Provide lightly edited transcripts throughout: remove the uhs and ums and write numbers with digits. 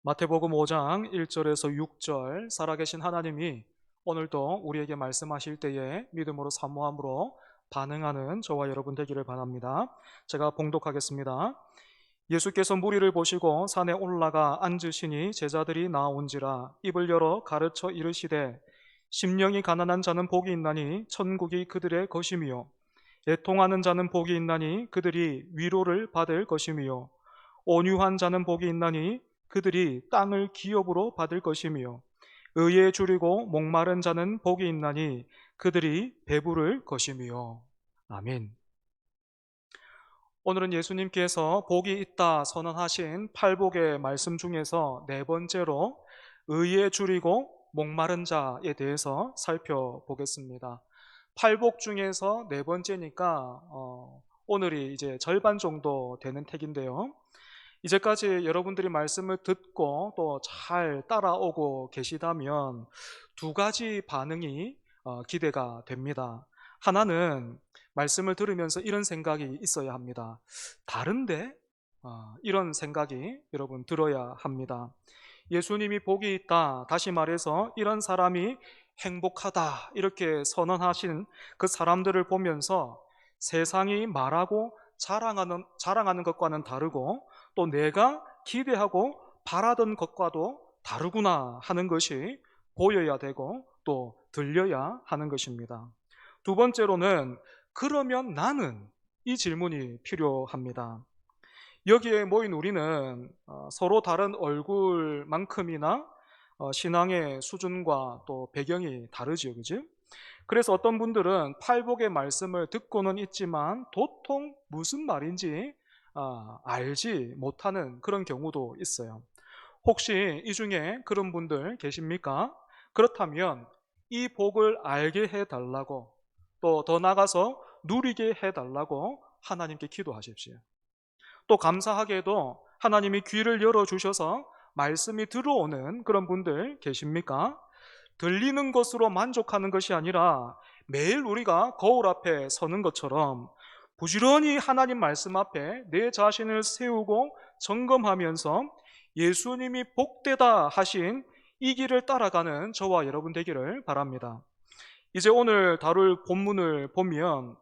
마태복음 5장 1절에서 6절 살아계신 하나님이 오늘도 우리에게 말씀하실 때에 믿음으로 사모함으로 반응하는 저와 여러분 되기를 바랍니다. 제가 봉독하겠습니다. 예수께서 무리를 보시고 산에 올라가 앉으시니 제자들이 나온지라 입을 열어 가르쳐 이르시되 심령이 가난한 자는 복이 있나니 천국이 그들의 것이며 애통하는 자는 복이 있나니 그들이 위로를 받을 것이며 온유한 자는 복이 있나니 그들이 땅을 기업으로 받을 것이며 의에 줄이고 목마른 자는 복이 있나니 그들이 배부를 것이며. 아멘. 오늘은 예수님께서 복이 있다 선언하신 팔복의 말씀 중에서 네 번째로 의에 줄이고 목마른 자에 대해서 살펴보겠습니다. 팔복 중에서 네 번째니까 오늘이 이제 절반 정도 되는 책인데요. 이제까지 여러분들이 말씀을 듣고 또 잘 따라오고 계시다면 두 가지 반응이 기대가 됩니다. 하나는 말씀을 들으면서 이런 생각이 있어야 합니다. 다른데? 이런 생각이 여러분 들어야 합니다. 예수님이 복이 있다, 다시 말해서 이런 사람이 행복하다 이렇게 선언하신 그 사람들을 보면서 세상이 말하고 자랑하는 것과는 다르고 또 내가 기대하고 바라던 것과도 다르구나 하는 것이 보여야 되고 또 들려야 하는 것입니다. 두 번째로는 그러면 나는? 이 질문이 필요합니다. 여기에 모인 우리는 서로 다른 얼굴만큼이나 신앙의 수준과 또 배경이 다르지요, 그지? 그래서 어떤 분들은 팔복의 말씀을 듣고는 있지만 도통 무슨 말인지 알지 못하는 그런 경우도 있어요. 혹시 이 중에 그런 분들 계십니까? 그렇다면 이 복을 알게 해달라고 또 더 나아가서 누리게 해달라고 하나님께 기도하십시오. 또 감사하게도 하나님이 귀를 열어주셔서 말씀이 들어오는 그런 분들 계십니까? 들리는 것으로 만족하는 것이 아니라 매일 우리가 거울 앞에 서는 것처럼 부지런히 하나님 말씀 앞에 내 자신을 세우고 점검하면서 예수님이 복되다 하신 이 길을 따라가는 저와 여러분 되기를 바랍니다. 이제 오늘 다룰 본문을 보면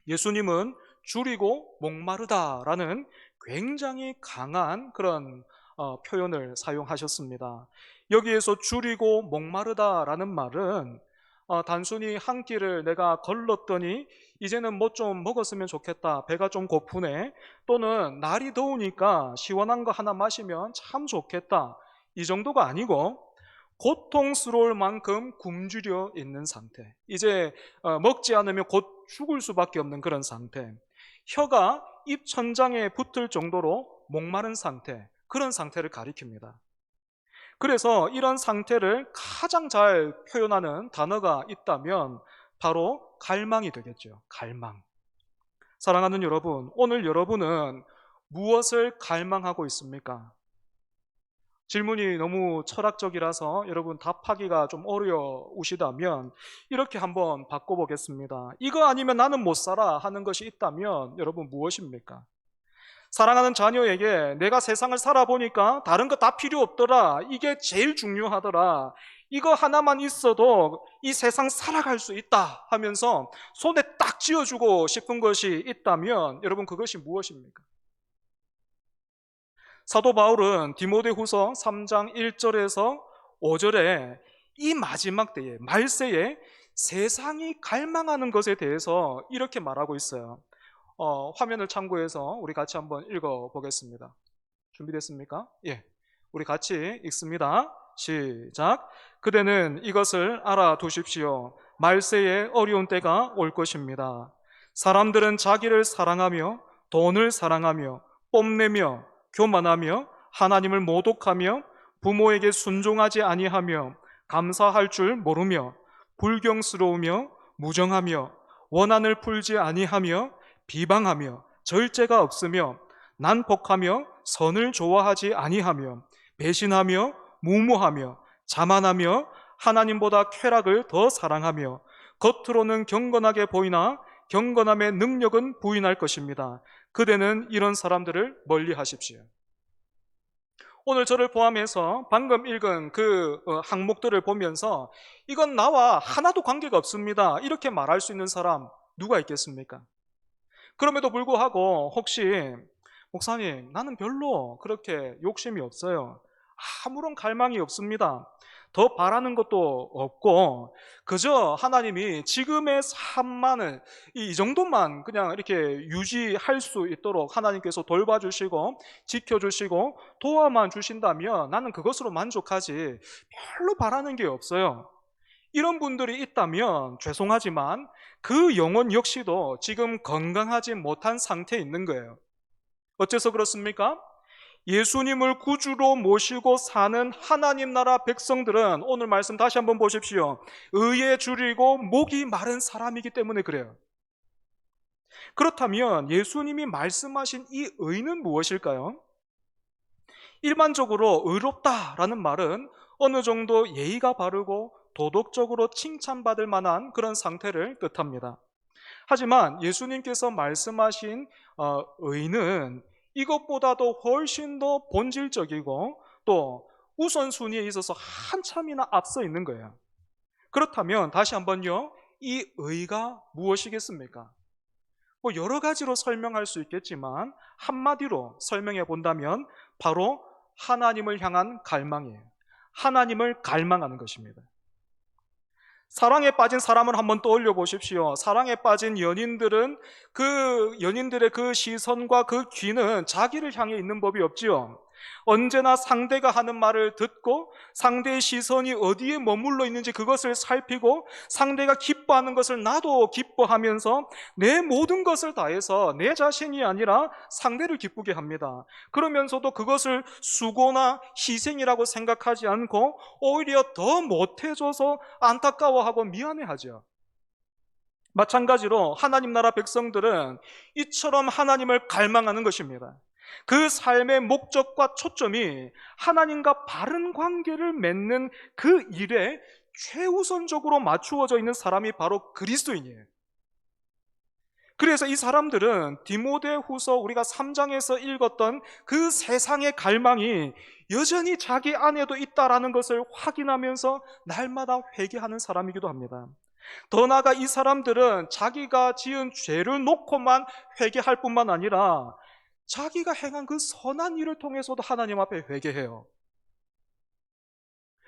예수님은 줄이고 목마르다라는 굉장히 강한 그런 표현을 사용하셨습니다. 여기에서 줄이고 목마르다라는 말은 단순히 한 끼를 내가 걸렀더니 이제는 뭐 좀 먹었으면 좋겠다, 배가 좀 고프네, 또는 날이 더우니까 시원한 거 하나 마시면 참 좋겠다, 이 정도가 아니고 고통스러울 만큼 굶주려 있는 상태, 이제 먹지 않으면 곧 죽을 수밖에 없는 그런 상태, 혀가 입 천장에 붙을 정도로 목마른 상태, 그런 상태를 가리킵니다. 그래서 이런 상태를 가장 잘 표현하는 단어가 있다면 바로 갈망이 되겠죠. 갈망. 사랑하는 여러분, 오늘 여러분은 무엇을 갈망하고 있습니까? 질문이 너무 철학적이라서 여러분 답하기가 좀 어려우시다면 이렇게 한번 바꿔보겠습니다. 이거 아니면 나는 못 살아 하는 것이 있다면 여러분 무엇입니까? 사랑하는 자녀에게 내가 세상을 살아보니까 다른 거 다 필요 없더라, 이게 제일 중요하더라, 이거 하나만 있어도 이 세상 살아갈 수 있다 하면서 손에 딱 쥐어주고 싶은 것이 있다면 여러분 그것이 무엇입니까? 사도 바울은 디모데후서 3장 1절에서 5절에 이 마지막 때에 말세에 세상이 갈망하는 것에 대해서 이렇게 말하고 있어요. 화면을 참고해서 우리 같이 한번 읽어보겠습니다. 준비됐습니까? 예, 우리 같이 읽습니다. 시작. 그대는 이것을 알아두십시오. 말세에 어려운 때가 올 것입니다. 사람들은 자기를 사랑하며 돈을 사랑하며 뽐내며 교만하며 하나님을 모독하며 부모에게 순종하지 아니하며 감사할 줄 모르며 불경스러우며 무정하며 원한을 풀지 아니하며 비방하며 절제가 없으며 난폭하며 선을 좋아하지 아니하며 배신하며 무모하며 자만하며 하나님보다 쾌락을 더 사랑하며 겉으로는 경건하게 보이나 경건함의 능력은 부인할 것입니다. 그대는 이런 사람들을 멀리 하십시오. 오늘 저를 포함해서 방금 읽은 그 항목들을 보면서 이건 나와 하나도 관계가 없습니다, 이렇게 말할 수 있는 사람 누가 있겠습니까? 그럼에도 불구하고 혹시 목사님, 나는 별로 그렇게 욕심이 없어요, 아무런 갈망이 없습니다, 더 바라는 것도 없고 그저 하나님이 지금의 삶만을 이 정도만 그냥 이렇게 유지할 수 있도록 하나님께서 돌봐주시고 지켜주시고 도와만 주신다면 나는 그것으로 만족하지 별로 바라는 게 없어요, 이런 분들이 있다면 죄송하지만 그 영혼 역시도 지금 건강하지 못한 상태에 있는 거예요. 어째서 그렇습니까? 예수님을 구주로 모시고 사는 하나님 나라 백성들은 오늘 말씀 다시 한번 보십시오. 의에 줄이고 목이 마른 사람이기 때문에 그래요. 그렇다면 예수님이 말씀하신 이 의는 무엇일까요? 일반적으로 의롭다라는 말은 어느 정도 예의가 바르고 도덕적으로 칭찬받을 만한 그런 상태를 뜻합니다. 하지만 예수님께서 말씀하신 의는 이것보다도 훨씬 더 본질적이고 또 우선순위에 있어서 한참이나 앞서 있는 거예요. 그렇다면 다시 한번요, 이 의가 무엇이겠습니까? 뭐 여러 가지로 설명할 수 있겠지만 한마디로 설명해 본다면 바로 하나님을 향한 갈망이에요. 하나님을 갈망하는 것입니다. 사랑에 빠진 사람을 한번 떠올려 보십시오. 사랑에 빠진 연인들은 그 연인들의 그 시선과 그 귀는 자기를 향해 있는 법이 없지요. 언제나 상대가 하는 말을 듣고 상대의 시선이 어디에 머물러 있는지 그것을 살피고 상대가 기뻐하는 것을 나도 기뻐하면서 내 모든 것을 다해서 내 자신이 아니라 상대를 기쁘게 합니다. 그러면서도 그것을 수고나 희생이라고 생각하지 않고 오히려 더 못해줘서 안타까워하고 미안해하죠. 마찬가지로 하나님 나라 백성들은 이처럼 하나님을 갈망하는 것입니다. 그 삶의 목적과 초점이 하나님과 바른 관계를 맺는 그 일에 최우선적으로 맞추어져 있는 사람이 바로 그리스도인이에요. 그래서 이 사람들은 디모데후서 우리가 3장에서 읽었던 그 세상의 갈망이 여전히 자기 안에도 있다라는 것을 확인하면서 날마다 회개하는 사람이기도 합니다. 더 나아가 이 사람들은 자기가 지은 죄를 놓고만 회개할 뿐만 아니라 자기가 행한 그 선한 일을 통해서도 하나님 앞에 회개해요.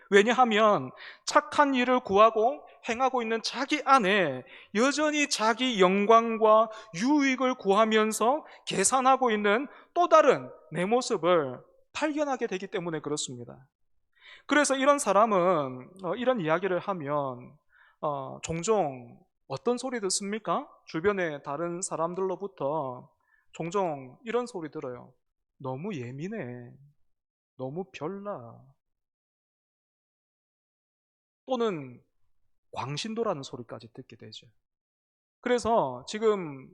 왜냐하면 착한 일을 구하고 행하고 있는 자기 안에 여전히 자기 영광과 유익을 구하면서 계산하고 있는 또 다른 내 모습을 발견하게 되기 때문에 그렇습니다. 그래서 이런 사람은 이런 이야기를 하면 종종 어떤 소리 듣습니까? 주변의 다른 사람들로부터 종종 이런 소리 들어요. 너무 예민해. 너무 별나. 또는 광신도라는 소리까지 듣게 되죠. 그래서 지금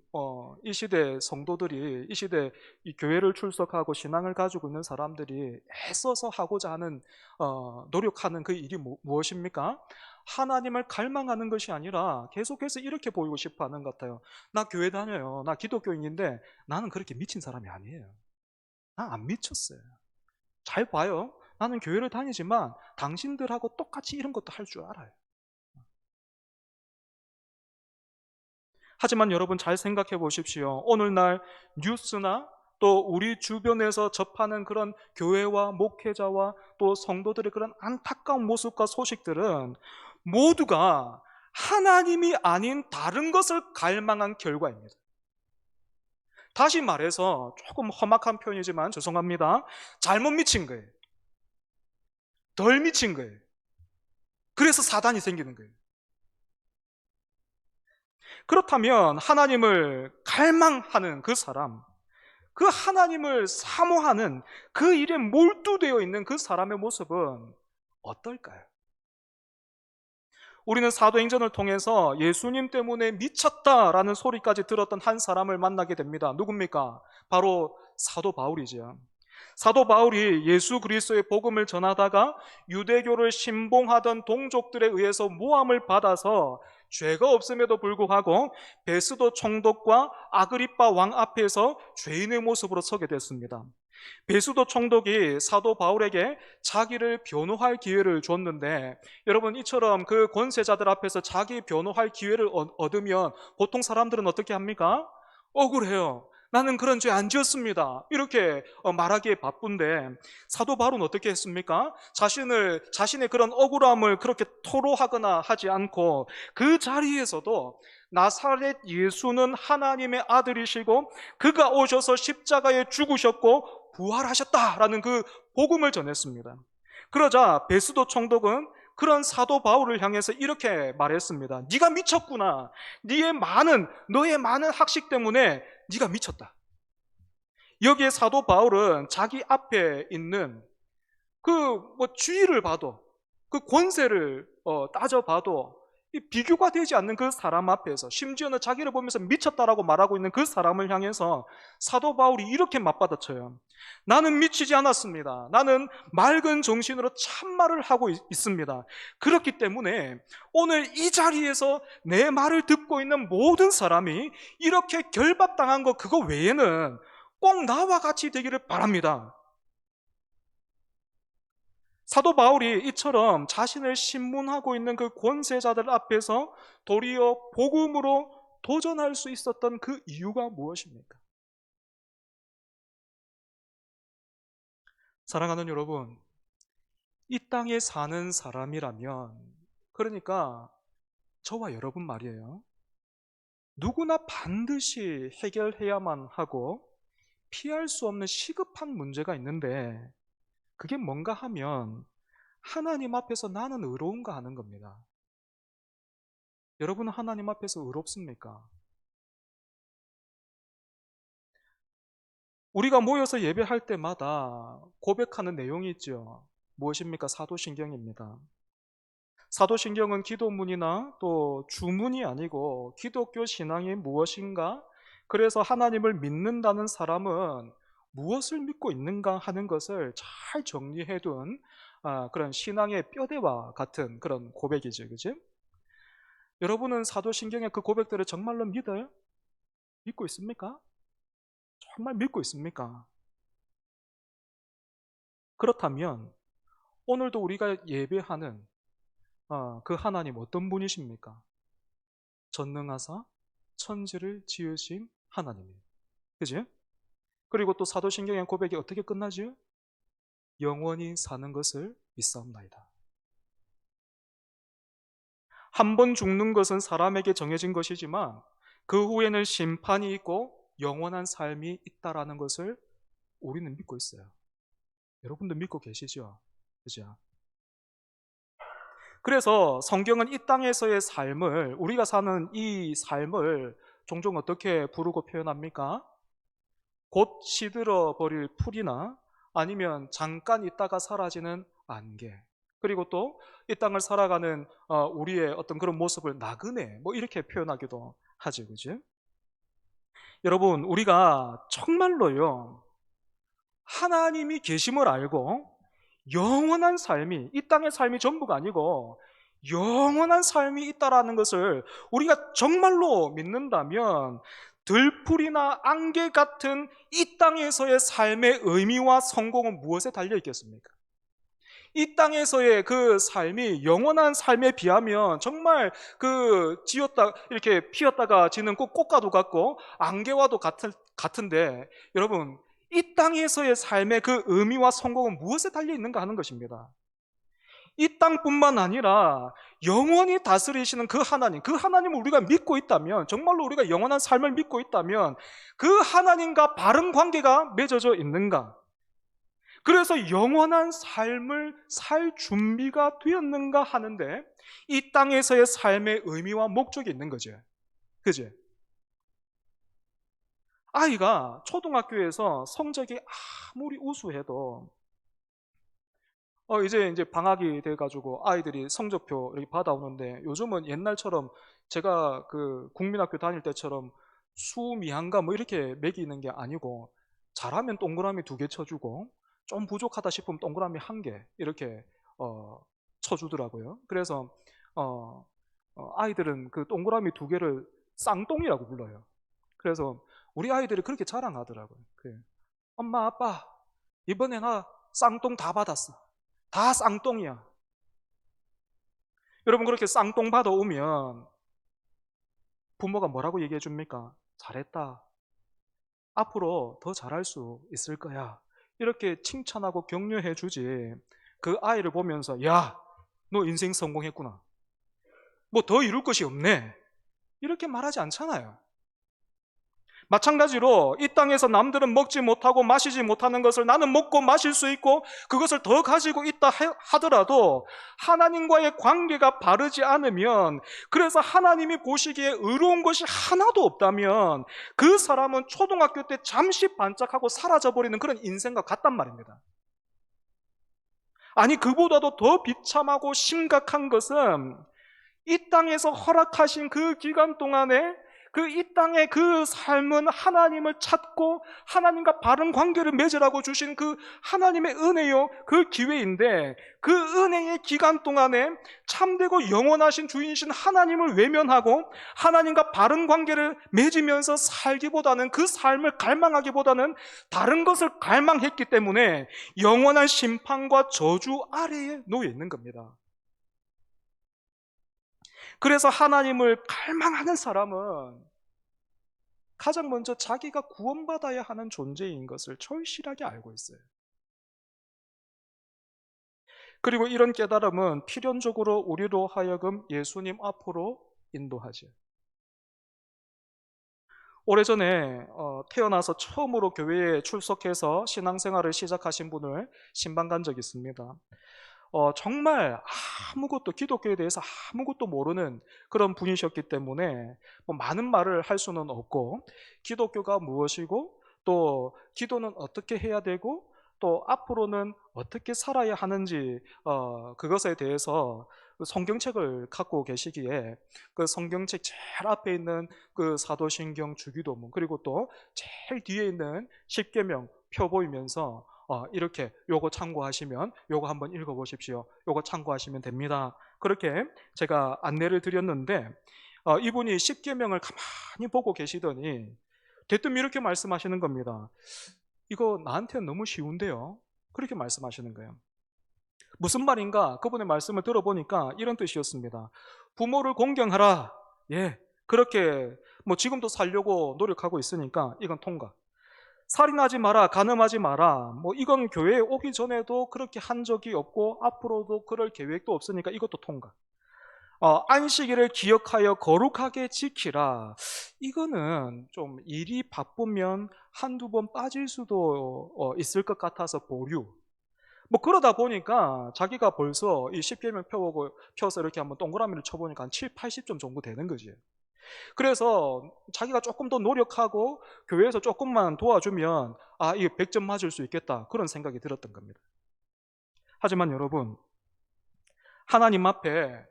이 시대 성도들이, 이 시대 이 교회를 출석하고 신앙을 가지고 있는 사람들이 애써서 하고자 하는 노력하는 그 일이 무엇입니까? 하나님을 갈망하는 것이 아니라 계속해서 이렇게 보이고 싶어 하는 것 같아요. 나 교회 다녀요. 나 기독교인인데 나는 그렇게 미친 사람이 아니에요. 나 안 미쳤어요. 잘 봐요. 나는 교회를 다니지만 당신들하고 똑같이 이런 것도 할 줄 알아요. 하지만 여러분 잘 생각해 보십시오. 오늘날 뉴스나 또 우리 주변에서 접하는 그런 교회와 목회자와 또 성도들의 그런 안타까운 모습과 소식들은 모두가 하나님이 아닌 다른 것을 갈망한 결과입니다. 다시 말해서 조금 험악한 표현이지만 죄송합니다. 잘못 미친 거예요. 덜 미친 거예요. 그래서 사단이 생기는 거예요. 그렇다면 하나님을 갈망하는 그 사람, 그 하나님을 사모하는 그 일에 몰두되어 있는 그 사람의 모습은 어떨까요? 우리는 사도행전을 통해서 예수님 때문에 미쳤다라는 소리까지 들었던 한 사람을 만나게 됩니다. 누굽니까? 바로 사도 바울이죠. 사도 바울이 예수 그리스도의 복음을 전하다가 유대교를 신봉하던 동족들에 의해서 모함을 받아서 죄가 없음에도 불구하고 베스도 총독과 아그리빠 왕 앞에서 죄인의 모습으로 서게 됐습니다. 베수도 총독이 사도 바울에게 자기를 변호할 기회를 줬는데, 여러분, 이처럼 그 권세자들 앞에서 자기 변호할 기회를 얻으면 보통 사람들은 어떻게 합니까? 억울해요. 나는 그런 죄 안 지었습니다. 이렇게 말하기에 바쁜데, 사도 바울은 어떻게 했습니까? 자신의 그런 억울함을 그렇게 토로하거나 하지 않고 그 자리에서도 나사렛 예수는 하나님의 아들이시고 그가 오셔서 십자가에 죽으셨고 부활하셨다라는 그 복음을 전했습니다. 그러자 베스도 총독은 그런 사도 바울을 향해서 이렇게 말했습니다. 네가 미쳤구나. 너의 많은 학식 때문에 네가 미쳤다. 여기에 사도 바울은 자기 앞에 있는 주의를 봐도, 그 권세를 따져봐도 비교가 되지 않는 그 사람 앞에서, 심지어는 자기를 보면서 미쳤다라고 말하고 있는 그 사람을 향해서 사도 바울이 이렇게 맞받아쳐요. 나는 미치지 않았습니다. 나는 맑은 정신으로 참말을 하고 있습니다. 그렇기 때문에 오늘 이 자리에서 내 말을 듣고 있는 모든 사람이 이렇게 결박당한 거 그거 외에는 꼭 나와 같이 되기를 바랍니다. 사도 바울이 이처럼 자신을 신문하고 있는 그 권세자들 앞에서 도리어 복음으로 도전할 수 있었던 그 이유가 무엇입니까? 사랑하는 여러분, 이 땅에 사는 사람이라면, 그러니까 저와 여러분 말이에요. 누구나 반드시 해결해야만 하고 피할 수 없는 시급한 문제가 있는데, 그게 뭔가 하면 하나님 앞에서 나는 의로운가 하는 겁니다. 여러분은 하나님 앞에서 의롭습니까? 우리가 모여서 예배할 때마다 고백하는 내용이 있죠. 무엇입니까? 사도신경입니다. 사도신경은 기도문이나 또 주문이 아니고 기독교 신앙이 무엇인가? 그래서 하나님을 믿는다는 사람은 무엇을 믿고 있는가 하는 것을 잘 정리해둔 그런 신앙의 뼈대와 같은 그런 고백이죠. 그죠? 여러분은 사도신경의 그 고백들을 정말로 믿어요? 믿고 있습니까? 정말 믿고 있습니까? 그렇다면 오늘도 우리가 예배하는 그 하나님 어떤 분이십니까? 전능하사 천지를 지으신 하나님이에요. 그지? 그리고 또 사도신경의 고백이 어떻게 끝나죠? 영원히 사는 것을 믿사옵나이다. 한 번 죽는 것은 사람에게 정해진 것이지만 그 후에는 심판이 있고 영원한 삶이 있다라는 것을 우리는 믿고 있어요. 여러분도 믿고 계시죠? 그죠? 그래서 성경은 이 땅에서의 삶을, 우리가 사는 이 삶을 종종 어떻게 부르고 표현합니까? 곧 시들어 버릴 풀이나 아니면 잠깐 있다가 사라지는 안개, 그리고 또 이 땅을 살아가는 우리의 어떤 그런 모습을 나그네, 뭐 이렇게 표현하기도 하죠. 그죠? 여러분, 우리가 정말로요 하나님이 계심을 알고 영원한 삶이, 이 땅의 삶이 전부가 아니고 영원한 삶이 있다라는 것을 우리가 정말로 믿는다면 들풀이나 안개 같은 이 땅에서의 삶의 의미와 성공은 무엇에 달려 있겠습니까? 이 땅에서의 그 삶이 영원한 삶에 비하면 정말 이렇게 피었다가 지는 꽃과도 같고 안개와도 같은데, 여러분, 이 땅에서의 삶의 그 의미와 성공은 무엇에 달려 있는가 하는 것입니다. 이 땅뿐만 아니라 영원히 다스리시는 그 하나님, 그 하나님을 우리가 믿고 있다면, 정말로 우리가 영원한 삶을 믿고 있다면 그 하나님과 바른 관계가 맺어져 있는가? 그래서 영원한 삶을 살 준비가 되었는가 하는데, 이 땅에서의 삶의 의미와 목적이 있는 거죠. 그죠? 아이가 초등학교에서 성적이 아무리 우수해도 이제 방학이 돼가지고 아이들이 성적표 이렇게 받아오는데, 요즘은 옛날처럼 제가 그 국민학교 다닐 때처럼 수미한가 뭐 이렇게 매기는 게 아니고, 잘하면 동그라미 2개 쳐주고 좀 부족하다 싶으면 동그라미 1개 이렇게 쳐주더라고요. 그래서 아이들은 그 동그라미 2개를 쌍똥이라고 불러요. 그래서 우리 아이들이 그렇게 자랑하더라고요. 엄마, 아빠, 이번에 나 쌍똥 다 받았어. 다 쌍똥이야. 여러분, 그렇게 쌍똥 받아오면 부모가 뭐라고 얘기해 줍니까? 잘했다. 앞으로 더 잘할 수 있을 거야. 이렇게 칭찬하고 격려해 주지. 그 아이를 보면서, 야, 너 인생 성공했구나. 뭐 더 이룰 것이 없네. 이렇게 말하지 않잖아요. 마찬가지로 이 땅에서 남들은 먹지 못하고 마시지 못하는 것을 나는 먹고 마실 수 있고 그것을 더 가지고 있다 하더라도 하나님과의 관계가 바르지 않으면, 그래서 하나님이 보시기에 의로운 것이 하나도 없다면 그 사람은 초등학교 때 잠시 반짝하고 사라져버리는 그런 인생과 같단 말입니다. 아니, 그보다도 더 비참하고 심각한 것은 이 땅에서 허락하신 그 기간 동안에 그 이 땅의 그 삶은 하나님을 찾고 하나님과 바른 관계를 맺으라고 주신 그 하나님의 은혜요, 그 기회인데, 그 은혜의 기간 동안에 참되고 영원하신 주인이신 하나님을 외면하고 하나님과 바른 관계를 맺으면서 살기보다는, 그 삶을 갈망하기보다는 다른 것을 갈망했기 때문에 영원한 심판과 저주 아래에 놓여 있는 겁니다. 그래서 하나님을 갈망하는 사람은 가장 먼저 자기가 구원받아야 하는 존재인 것을 절실하게 알고 있어요. 그리고 이런 깨달음은 필연적으로 우리로 하여금 예수님 앞으로 인도하죠. 오래전에 태어나서 처음으로 교회에 출석해서 신앙생활을 시작하신 분을 신방 간 적이 있습니다. 정말 아무것도, 기독교에 대해서 아무것도 모르는 그런 분이셨기 때문에 뭐 많은 말을 할 수는 없고, 기독교가 무엇이고 또 기도는 어떻게 해야 되고 또 앞으로는 어떻게 살아야 하는지 그것에 대해서 성경책을 갖고 계시기에 그 성경책 제일 앞에 있는 그 사도신경, 주기도문, 그리고 또 제일 뒤에 있는 십계명 펴 보이면서 이렇게 요거 참고하시면 요거 한번 읽어보십시오. 요거 참고하시면 됩니다. 그렇게 제가 안내를 드렸는데 이분이 십계명을 가만히 보고 계시더니 대뜸 이렇게 말씀하시는 겁니다. 이거 나한테는 너무 쉬운데요. 그렇게 말씀하시는 거예요. 무슨 말인가? 그분의 말씀을 들어보니까 이런 뜻이었습니다. 부모를 공경하라. 예, 그렇게 뭐 지금도 살려고 노력하고 있으니까 이건 통과. 살인하지 마라, 간음하지 마라. 뭐 이건 교회에 오기 전에도 그렇게 한 적이 없고 앞으로도 그럴 계획도 없으니까 이것도 통과. 안식일을 기억하여 거룩하게 지키라. 이거는 좀 일이 바쁘면 한두 번 빠질 수도 있을 것 같아서 보류. 뭐 그러다 보니까 자기가 벌써 이 10계명 펴서 이렇게 한번 동그라미를 쳐보니까 한 7, 80점 정도 되는 거지. 그래서 자기가 조금 더 노력하고 교회에서 조금만 도와주면 이게 100점 맞을 수 있겠다, 그런 생각이 들었던 겁니다. 하지만 여러분, 하나님 앞에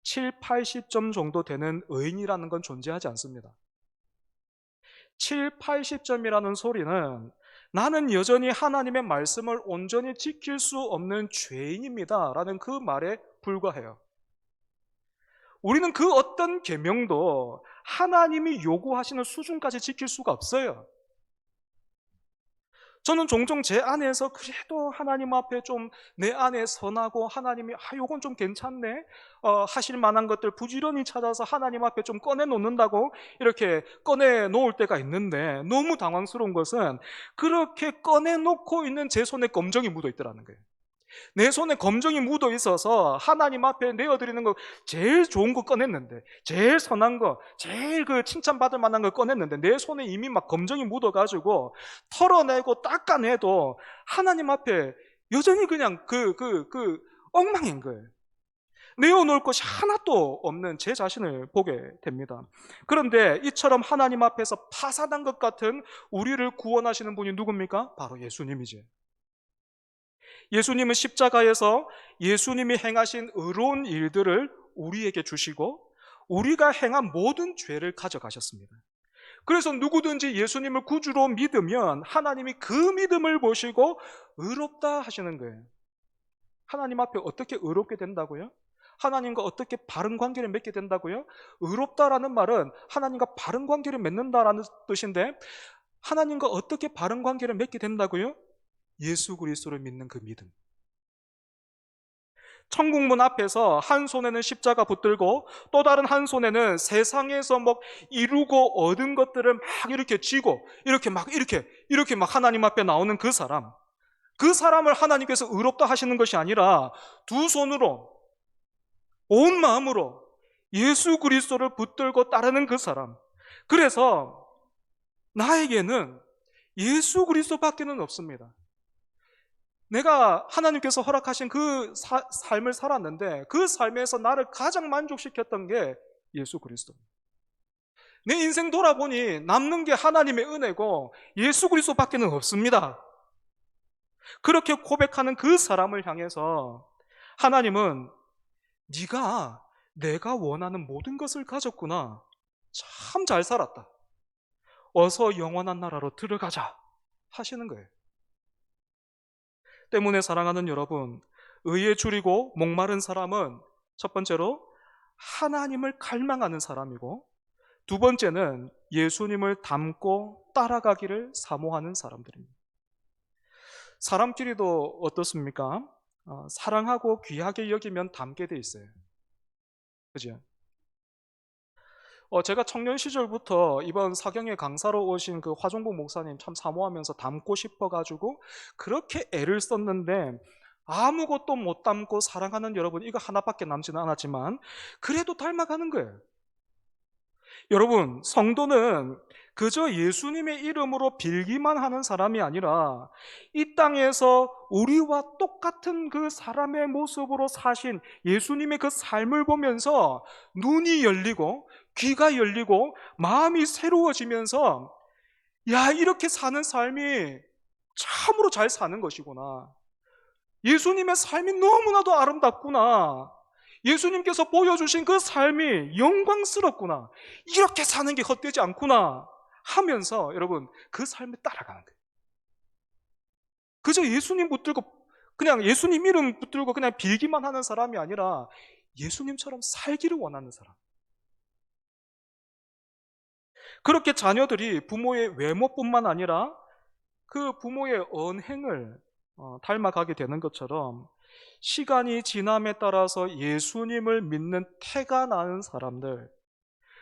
7, 80점 정도 되는 의인이라는 건 존재하지 않습니다. 7, 80점이라는 소리는 나는 여전히 하나님의 말씀을 온전히 지킬 수 없는 죄인입니다 라는 그 말에 불과해요. 우리는 그 어떤 계명도 하나님이 요구하시는 수준까지 지킬 수가 없어요. 저는 종종 제 안에서 그래도 하나님 앞에 좀 내 안에 선하고 하나님이 요건 좀 괜찮네 하실 만한 것들 부지런히 찾아서 하나님 앞에 좀 꺼내 놓는다고 이렇게 꺼내 놓을 때가 있는데, 너무 당황스러운 것은 그렇게 꺼내 놓고 있는 제 손에 검정이 묻어 있더라는 거예요. 내 손에 검정이 묻어 있어서 하나님 앞에 내어드리는 거 제일 좋은 거 꺼냈는데, 제일 선한 거, 제일 그 칭찬받을 만한 걸 꺼냈는데 내 손에 이미 막 검정이 묻어가지고 털어내고 닦아내도 하나님 앞에 여전히 그냥 엉망인 거예요. 내어놓을 것이 하나도 없는 제 자신을 보게 됩니다. 그런데 이처럼 하나님 앞에서 파산한 것 같은 우리를 구원하시는 분이 누굽니까? 바로 예수님이지. 예수님은 십자가에서 예수님이 행하신 의로운 일들을 우리에게 주시고 우리가 행한 모든 죄를 가져가셨습니다. 그래서 누구든지 예수님을 구주로 믿으면 하나님이 그 믿음을 보시고 의롭다 하시는 거예요. 하나님 앞에 어떻게 의롭게 된다고요? 하나님과 어떻게 바른 관계를 맺게 된다고요? 의롭다라는 말은 하나님과 바른 관계를 맺는다라는 뜻인데, 하나님과 어떻게 바른 관계를 맺게 된다고요? 예수 그리스도를 믿는 그 믿음. 천국문 앞에서 한 손에는 십자가 붙들고 또 다른 한 손에는 세상에서 뭐 이루고 얻은 것들을 막 이렇게 쥐고 이렇게 막 하나님 앞에 나오는 그 사람. 그 사람을 하나님께서 의롭다 하시는 것이 아니라 두 손으로 온 마음으로 예수 그리스도를 붙들고 따르는 그 사람. 그래서 나에게는 예수 그리스도밖에는 없습니다. 내가 하나님께서 허락하신 그 삶을 살았는데 그 삶에서 나를 가장 만족시켰던 게 예수 그리스도. 내 인생 돌아보니 남는 게 하나님의 은혜고 예수 그리스도밖에는 없습니다. 그렇게 고백하는 그 사람을 향해서 하나님은 네가 내가 원하는 모든 것을 가졌구나. 참 잘 살았다. 어서 영원한 나라로 들어가자 하시는 거예요. 때문에 사랑하는 여러분, 의에 줄이고 목마른 사람은 첫 번째로 하나님을 갈망하는 사람이고 두 번째는 예수님을 닮고 따라가기를 사모하는 사람들입니다. 사람끼리도 어떻습니까? 사랑하고 귀하게 여기면 닮게 돼 있어요. 그죠? 제가 청년 시절부터 이번 사경에 강사로 오신 그 화종복 목사님 참 사모하면서 닮고 싶어가지고 그렇게 애를 썼는데 아무것도 못 닮고 사랑하는 여러분, 이거 하나밖에 남지는 않았지만 그래도 닮아가는 거예요. 여러분, 성도는 그저 예수님의 이름으로 빌기만 하는 사람이 아니라 이 땅에서 우리와 똑같은 그 사람의 모습으로 사신 예수님의 그 삶을 보면서 눈이 열리고 귀가 열리고 마음이 새로워지면서 야, 이렇게 사는 삶이 참으로 잘 사는 것이구나. 예수님의 삶이 너무나도 아름답구나. 예수님께서 보여주신 그 삶이 영광스럽구나. 이렇게 사는 게 헛되지 않구나 하면서 여러분 그 삶을 따라가는 거예요. 그저 예수님 붙들고 그냥 예수님 이름 붙들고 그냥 빌기만 하는 사람이 아니라 예수님처럼 살기를 원하는 사람. 그렇게 자녀들이 부모의 외모뿐만 아니라 그 부모의 언행을 닮아가게 되는 것처럼 시간이 지남에 따라서 예수님을 믿는 태가 나는 사람들,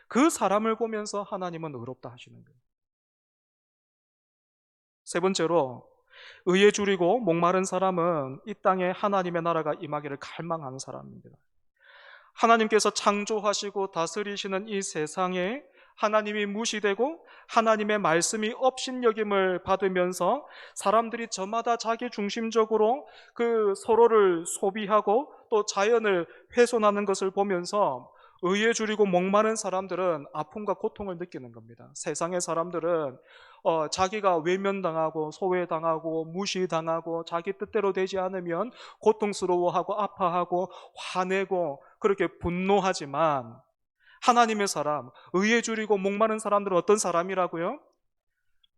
그 사람을 보면서 하나님은 의롭다 하시는 거예요. 세 번째로 의에 줄이고 목마른 사람은 이 땅에 하나님의 나라가 임하기를 갈망하는 사람입니다. 하나님께서 창조하시고 다스리시는 이 세상에 하나님이 무시되고 하나님의 말씀이 업신여김을 받으면서 사람들이 저마다 자기 중심적으로 그 서로를 소비하고 또 자연을 훼손하는 것을 보면서 의에 줄이고 목마른 사람들은 아픔과 고통을 느끼는 겁니다. 세상의 사람들은 자기가 외면당하고 소외당하고 무시당하고 자기 뜻대로 되지 않으면 고통스러워하고 아파하고 화내고 그렇게 분노하지만 하나님의 사람, 의에 줄이고 목마른 사람들은 어떤 사람이라고요?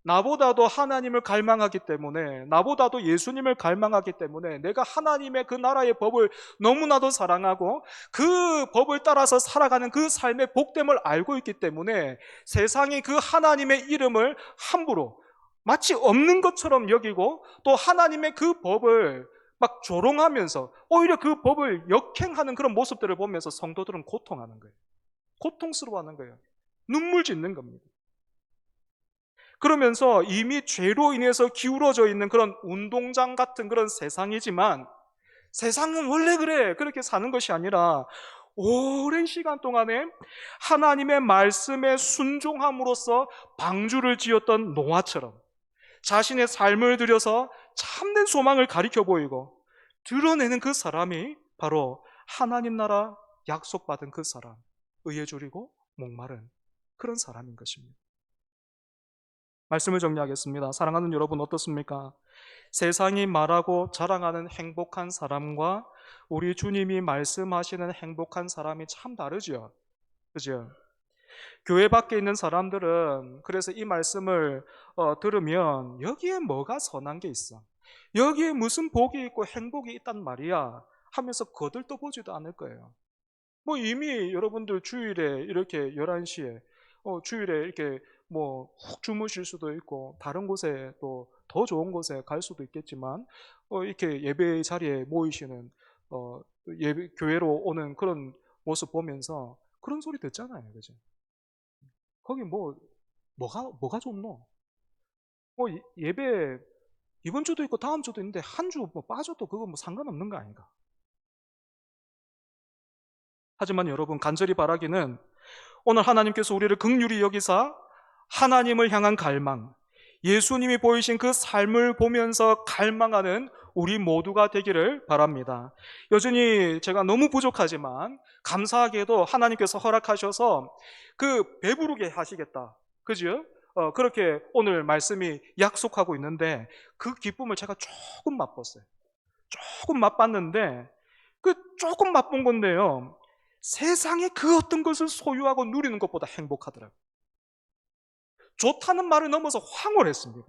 나보다도 하나님을 갈망하기 때문에, 나보다도 예수님을 갈망하기 때문에 내가 하나님의 그 나라의 법을 너무나도 사랑하고 그 법을 따라서 살아가는 그 삶의 복됨을 알고 있기 때문에 세상이 그 하나님의 이름을 함부로 마치 없는 것처럼 여기고 또 하나님의 그 법을 막 조롱하면서 오히려 그 법을 역행하는 그런 모습들을 보면서 성도들은 고통하는 거예요. 고통스러워하는 거예요. 눈물 짓는 겁니다. 그러면서 이미 죄로 인해서 기울어져 있는 그런 운동장 같은 그런 세상이지만 세상은 원래 그래. 그렇게 사는 것이 아니라 오랜 시간 동안에 하나님의 말씀에 순종함으로써 방주를 지었던 노아처럼 자신의 삶을 들여서 참된 소망을 가리켜 보이고 드러내는 그 사람이 바로 하나님 나라 약속받은 그 사람, 의에 줄이고 목마른 그런 사람인 것입니다. 말씀을 정리하겠습니다. 사랑하는 여러분 어떻습니까? 세상이 말하고 자랑하는 행복한 사람과 우리 주님이 말씀하시는 행복한 사람이 참 다르죠. 그죠? 교회 밖에 있는 사람들은 그래서 이 말씀을 들으면 여기에 뭐가 선한 게 있어? 여기에 무슨 복이 있고 행복이 있단 말이야? 하면서 거들떠보지도 않을 거예요. 뭐 이미 여러분들 주일에 이렇게 11시에 주일에 이렇게 뭐 훅 주무실 수도 있고 다른 곳에 또 더 좋은 곳에 갈 수도 있겠지만 이렇게 예배 자리에 모이시는 예배, 교회로 오는 그런 모습 보면서 그런 소리 듣잖아요, 그죠? 거기 뭐가 좋노? 예배 이번 주도 있고 다음 주도 있는데 한 주 빠져도 그거 상관없는 거 아닌가? 하지만 여러분, 간절히 바라기는 오늘 하나님께서 우리를 긍휼히 여기사 하나님을 향한 갈망, 예수님이 보이신 그 삶을 보면서 갈망하는 우리 모두가 되기를 바랍니다. 여전히 제가 너무 부족하지만 감사하게도 하나님께서 허락하셔서 그 배부르게 하시겠다, 그죠? 그렇게 오늘 말씀이 약속하고 있는데 그 기쁨을 제가 조금 맛봤어요. 조금 맛봤는데 그 조금 맛본 건데요, 세상에 그 어떤 것을 소유하고 누리는 것보다 행복하더라고요. 좋다는 말을 넘어서 황홀했습니다.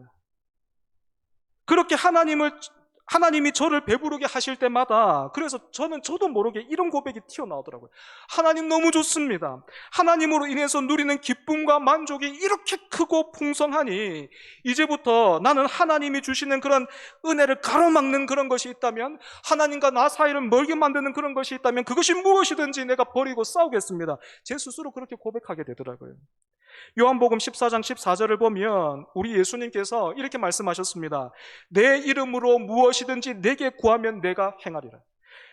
그렇게 하나님이 저를 배부르게 하실 때마다, 그래서 저도 모르게 이런 고백이 튀어나오더라고요. 하나님 너무 좋습니다. 하나님으로 인해서 누리는 기쁨과 만족이 이렇게 크고 풍성하니 이제부터 나는 하나님이 주시는 그런 은혜를 가로막는 그런 것이 있다면, 하나님과 나 사이를 멀게 만드는 그런 것이 있다면 그것이 무엇이든지 내가 버리고 싸우겠습니다. 제 스스로 그렇게 고백하게 되더라고요. 요한복음 14장 14절을 보면 우리 예수님께서 이렇게 말씀하셨습니다. 내 이름으로 무엇이든지 내게 구하면 내가 행하리라.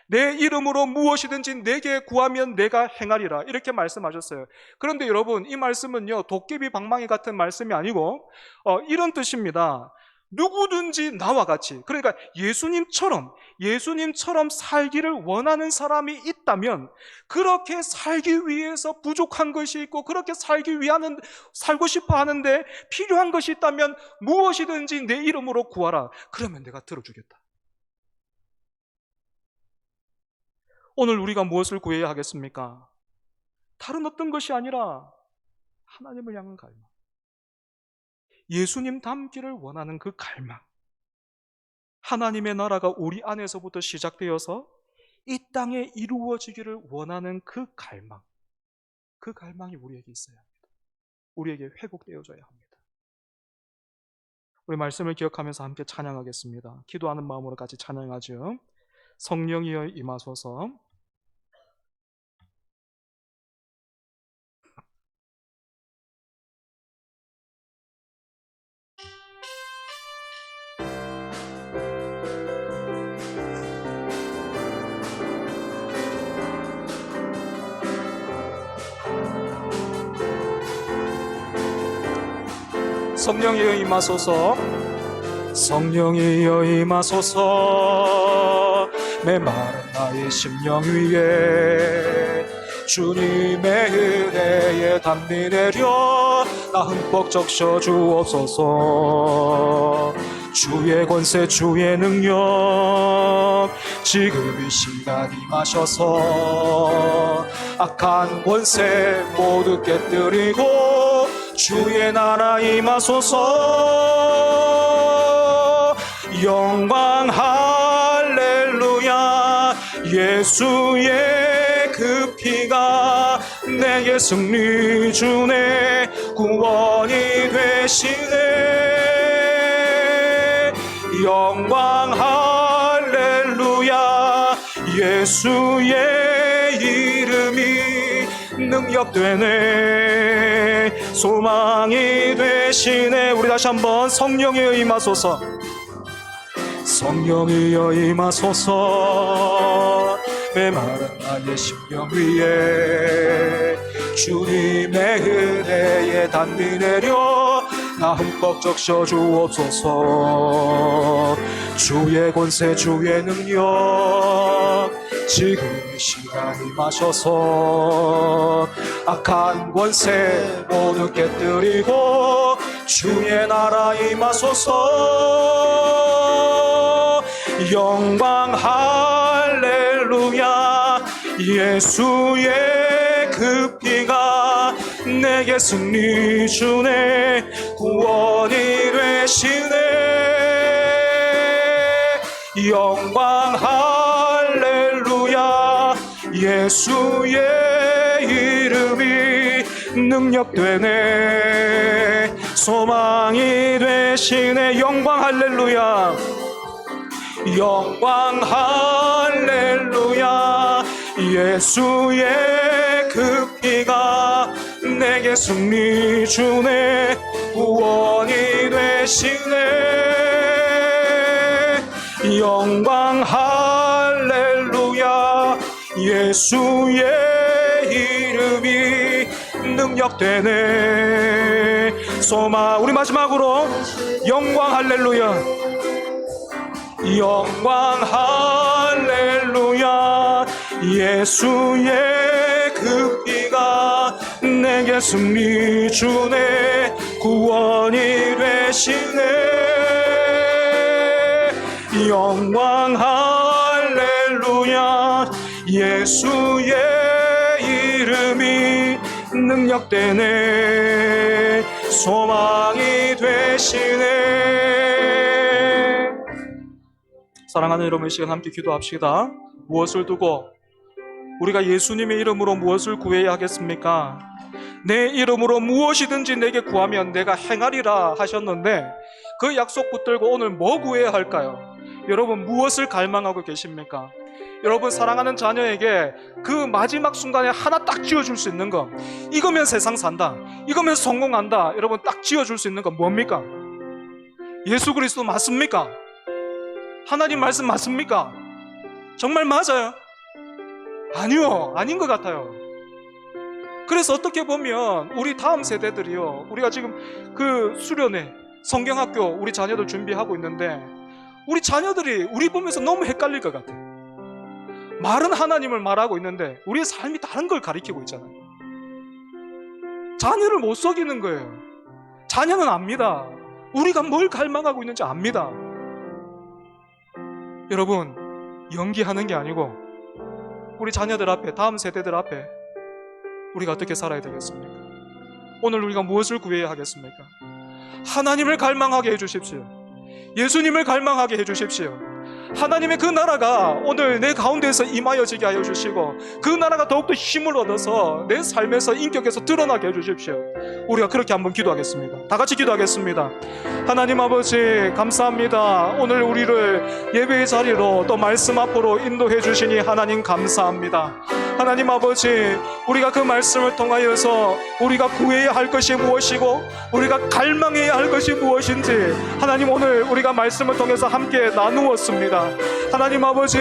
내 이름으로 무엇이든지 내게 구하면 내가 행하리라, 이렇게 말씀하셨어요. 그런데 여러분, 이 말씀은요, 도깨비 방망이 같은 말씀이 아니고 이런 뜻입니다. 누구든지 나와 같이, 그러니까 예수님처럼 살기를 원하는 사람이 있다면, 그렇게 살기 위해서 부족한 것이 있고 그렇게 살고 싶어 하는데 필요한 것이 있다면 무엇이든지 내 이름으로 구하라. 그러면 내가 들어주겠다. 오늘 우리가 무엇을 구해야 하겠습니까? 다른 어떤 것이 아니라 하나님을 향한 갈망, 예수님 닮기를 원하는 그 갈망, 하나님의 나라가 우리 안에서부터 시작되어서 이 땅에 이루어지기를 원하는 그 갈망, 그 갈망이 우리에게 있어야 합니다. 우리에게 회복되어져야 합니다. 우리 말씀을 기억하면서 함께 찬양하겠습니다. 기도하는 마음으로 같이 찬양하죠. 성령이여 임하소서. 성령이여 임하소서. 성령이여 임하소서. 메마른 나의 심령 위에 주님의 은혜에 담비 내려 나 흠뻑 적셔 주옵소서. 주의 권세 주의 능력 지금 이 시간 임하셔서 악한 권세 모두 깨뜨리고 주의 나라 임하소서. 영광 할렐루야. 예수의 그 피가 내게 승리 주네. 구원이 되시네. 영광 할렐루야. 예수의 이름이 능력되네. 소망이 되시네. 우리 다시 한번 성령이여 임하소서. 성령이여 임하소서. 메마른 나의 심령 위에 주님의 은혜에 담비 내려 나 흠뻑 적셔 주옵소서. 주의 권세 주의 능력 지금 이 시간 임하셔서 악한 권세 모두 깨뜨리고 주의 나라 임하소서. 영광 할렐루야. 예수의 그 피가 내게 승리 주네. 구원이 되시네. 영광 할렐루야. 예수의 이름이 능력되네. 소망이 되시네. 영광 할렐루야. 영광 할렐루야. 예수의 그 피가 내게 승리 주네. 구원이 되시네. 영광 할렐루야. 예수의 이름이 능력되네. 소망. 우리 마지막으로 영광 할렐루야. 영광 할렐루야. 예수의 그 피가 내게 승리 주네. 구원이 되시네. 영광 할렐루야. 예수의 이름이 능력되네. 소망이 되시네. 사랑하는 여러분, 이 시간 함께 기도합시다. 무엇을 두고 우리가 예수님의 이름으로 무엇을 구해야 하겠습니까? 내 이름으로 무엇이든지 내게 구하면 내가 행하리라 하셨는데, 그 약속 붙들고 오늘 뭐 구해야 할까요? 여러분, 무엇을 갈망하고 계십니까? 여러분, 사랑하는 자녀에게 그 마지막 순간에 하나 딱 지어줄 수 있는 거, 이거면 세상 산다, 이거면 성공한다, 여러분 딱 지어줄 수 있는 건 뭡니까? 예수 그리스도 맞습니까? 하나님 말씀 맞습니까? 정말 맞아요? 아니요, 아닌 것 같아요. 그래서 어떻게 보면 우리 다음 세대들이요, 우리가 지금 그 수련회 성경학교 우리 자녀들 준비하고 있는데, 우리 자녀들이 우리 보면서 너무 헷갈릴 것 같아요. 말은 하나님을 말하고 있는데 우리의 삶이 다른 걸 가리키고 있잖아요. 자녀를 못 속이는 거예요. 자녀는 압니다. 우리가 뭘 갈망하고 있는지 압니다. 여러분, 연기하는 게 아니고 우리 자녀들 앞에, 다음 세대들 앞에 우리가 어떻게 살아야 되겠습니까? 오늘 우리가 무엇을 구해야 하겠습니까? 하나님을 갈망하게 해주십시오. 예수님을 갈망하게 해주십시오. 하나님의 그 나라가 오늘 내 가운데에서 임하여지게 하여 주시고, 그 나라가 더욱더 힘을 얻어서 내 삶에서, 인격에서 드러나게 해주십시오. 우리가 그렇게 한번 기도하겠습니다. 다 같이 기도하겠습니다. 하나님 아버지, 감사합니다. 오늘 우리를 예배의 자리로 또 말씀 앞으로 인도해 주시니 하나님 감사합니다. 하나님 아버지, 우리가 그 말씀을 통하여서 우리가 구해야 할 것이 무엇이고 우리가 갈망해야 할 것이 무엇인지 하나님 오늘 우리가 말씀을 통해서 함께 나누었습니다. 하나님 아버지,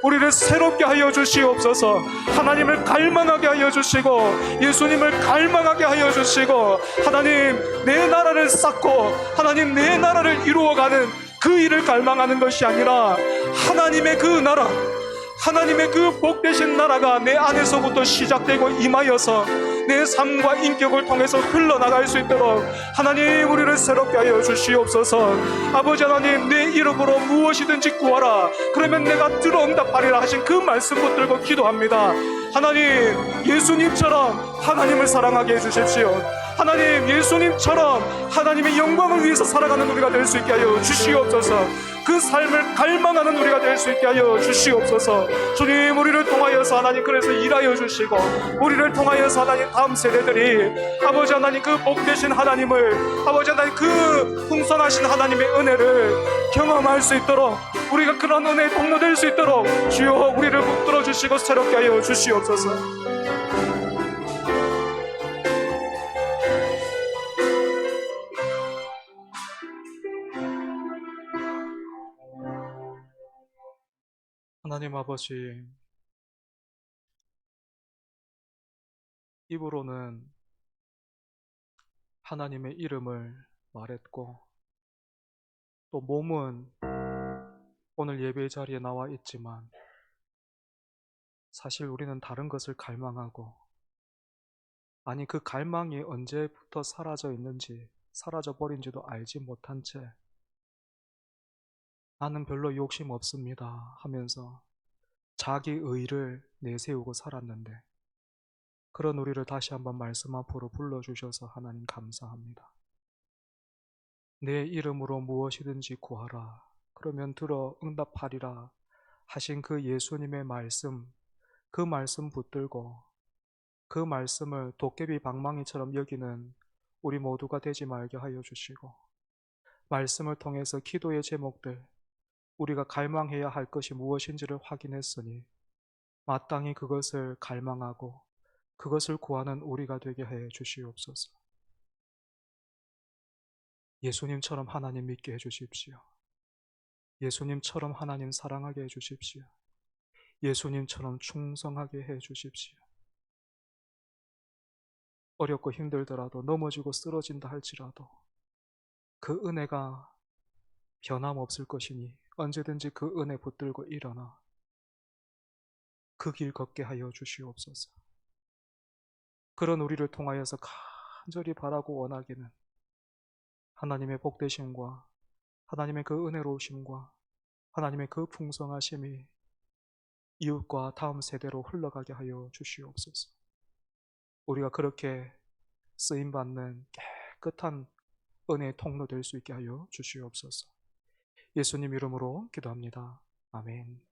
우리를 새롭게 하여 주시옵소서. 하나님을 갈망하게 하여 주시고 예수님을 갈망하게 하여 주시고, 하나님 내 나라를 쌓고 하나님 내 나라를 이루어가는 그 일을 갈망하는 것이 아니라 하나님의 그 나라, 하나님의 그 복되신 나라가 내 안에서부터 시작되고 임하여서 내 삶과 인격을 통해서 흘러나갈 수 있도록 하나님 우리를 새롭게 하여 주시옵소서. 아버지 하나님, 내 이름으로 무엇이든지 구하라, 그러면 내가 들어응답하리라 하신 그 말씀 붙들고 기도합니다. 하나님, 예수님처럼 하나님을 사랑하게 해주십시오. 하나님, 예수님처럼 하나님의 영광을 위해서 살아가는 우리가 될 수 있게 하여 주시옵소서. 그 삶을 갈망하는 우리가 될 수 있게 하여 주시옵소서. 주님, 우리를 통하여서 하나님 그래서 일하여 주시고, 우리를 통하여서 하나님 다음 세대들이 아버지 하나님 그 복되신 하나님을, 아버지 하나님 그 풍성하신 하나님의 은혜를 경험할 수 있도록, 우리가 그런 은혜의 통로 될 수 있도록 주여 우리를 붙들어 주시고 새롭게 하여 주시옵소서. 하나님 아버지, 입으로는 하나님의 이름을 말했고 또 몸은 오늘 예배 자리에 나와 있지만 사실 우리는 다른 것을 갈망하고, 아니 그 갈망이 언제부터 사라져 있는지, 사라져 버린지도 알지 못한 채 나는 별로 욕심 없습니다 하면서 자기 의를 내세우고 살았는데, 그런 우리를 다시 한번 말씀 앞으로 불러주셔서 하나님 감사합니다. 내 이름으로 무엇이든지 구하라, 그러면 들어 응답하리라 하신 그 예수님의 말씀, 그 말씀 붙들고 그 말씀을 도깨비 방망이처럼 여기는 우리 모두가 되지 말게 하여 주시고, 말씀을 통해서 기도의 제목들, 우리가 갈망해야 할 것이 무엇인지를 확인했으니 마땅히 그것을 갈망하고 그것을 구하는 우리가 되게 해 주시옵소서. 예수님처럼 하나님 믿게 해 주십시오. 예수님처럼 하나님 사랑하게 해 주십시오. 예수님처럼 충성하게 해 주십시오. 어렵고 힘들더라도, 넘어지고 쓰러진다 할지라도 그 은혜가 변함없을 것이니 언제든지 그 은혜 붙들고 일어나 그 길 걷게 하여 주시옵소서. 그런 우리를 통하여서 간절히 바라고 원하기는 하나님의 복되심과 하나님의 그 은혜로우심과 하나님의 그 풍성하심이 이웃과 다음 세대로 흘러가게 하여 주시옵소서. 우리가 그렇게 쓰임받는 깨끗한 은혜의 통로 될 수 있게 하여 주시옵소서. 예수님 이름으로 기도합니다. 아멘.